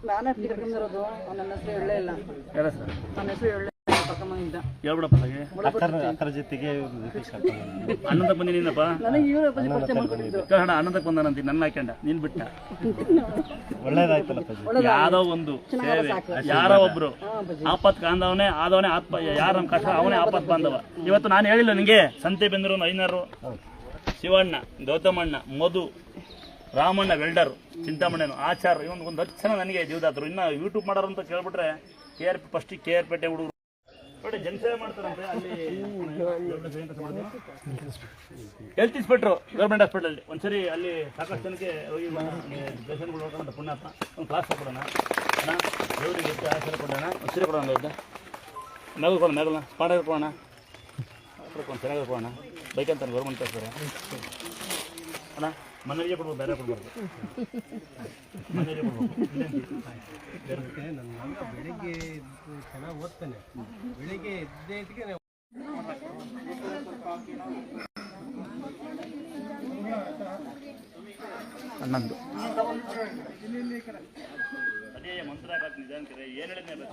ನಾನೇ ತಿಳ್ಕೊಂಡಿರೋದು ನನ್ನ ಹೆಸರು ಹೇಳಲೇ ಇಲ್ಲ. ಯಾರ ಸರ್? ನನ್ನ ಹೆಸರು ಹೇಳಲೇ ಪಕ್ಕಮ್ಮಿಂದ ಹೇಳ್ಬಿಡಪ್ಪ ನನಗೆ. ಅಕ್ಕರ ಜೊತೆಗೆ ಅಣ್ಣಂತಕ್ಕೆ ಬಂದಿನಪ್ಪ. ನನಗೆ ಇವ್ರ ಪರಿಚಯ ಮಾಡ್ಕೊಂಡಿದ್ದು. ಹಣ ಅಣ್ಣಂತಕ್ಕೆ ಬಂದಾನಂತ ನನ್ನ ಹಾಕ್ಯಂಡ ನೀನ್ ಬಿಟ್ಟ. ಒಳ್ಳೇದಾಯ್ತಲ್ಲ. ಯಾವ್ದೋ ಒಂದು ಸೇವೆ, ಯಾರೋ ಒಬ್ರು ಆಪತ್ ಕಾಂದವನೇ ಆದವನೇ ಯಾರ ನಮ್ಮ ಕಷ್ಟ ಅವನೇ ಆಪತ್ ಬಾಂಧವ. ಇವತ್ತು ನಾನು ಹೇಳಿಲ್ಲ ನಿಂಗೆ, ಸಂತೆ ಬೆಂದರು ಐನರು, ಶಿವಣ್ಣ, ಗೌತಮಣ್ಣ, ಮಧು, ರಾಮಣ್ಣ ವೆಲ್ಡರ್, ಚಿಂತಾಮಣ್ಣನು, ಆಚಾರ್, ಇವನ್ ಒಂದು 10 ಜನ ನನಗೆ ಜೀವದಾತರು. ಇನ್ನು ಯೂಟ್ಯೂಬ್ ಮಾಡೋರು ಅಂತ ಕೇಳ್ಬಿಟ್ರೆ ಫಸ್ಟ್ KR ಪೇಟೆ ಹುಡುಗರು ನೋಡಿ ಜನಸೇವೆ ಮಾಡ್ತಾರಂತೆ. ಅಲ್ಲಿ ಹೆಲ್ತ್ ಇನ್ಸ್ಪೆಕ್ಟ್ರು ಗೌರ್ಮೆಂಟ್ ಹಾಸ್ಪಿಟಲಲ್ಲಿ ಒಂದ್ಸರಿ ಅಲ್ಲಿ ಸಾಕಷ್ಟು ಜನಕ್ಕೆ ಪೇಷಂಟ್ಗಳು ನೋಡ್ಕೊಂಡ ಪುಣ್ಯಾತ್ಮ ಒಂದು ಕ್ಲಾಸ್ ಕೊಡೋಣ ಅಣ್ಣ, ದೇವರಿಗೆ ಎಷ್ಟು ಆಶೀರ್ವಾದ ಕೊಡೋಣ, ಸೀರೆ ಕೊಡೋಣ, ಮ್ಯಾಗಲ್ ಕೊಡೋಣ, ಮ್ಯಾಗಲ್ನ ಸ್ಪಾಟ್ ಕೊಡೋಣ, ಚೆನ್ನಾಗಿ ಕೊಡೋಣ. ಬೈಕ್ ಅಂತಾನೆ ಗೌರ್ಮೆಂಟ್ ಕಳಿಸ್ತಾರೆ ಅಣ್ಣ. ಮನೆಗೆ ಕೊಡ್ಬೋದು, ಬೇರೆ ಕೊಡ್ಬಾರ್ದು. ಮನೆಗೆ ಕೊಡ್ಬೋದು. ನನ್ನ ಮಗ ಬೆಳಿಗ್ಗೆ ಚೆನ್ನಾಗಿ ಓದ್ತಾನೆ. ಬೆಳಿಗ್ಗೆ ಎದ್ದೇಟಿಗೆ 11 ಅದೇ ಮಂತ್ರ ನಿಧಾನ ಏನು ಹೇಳಿದ್ನಲ್ಲ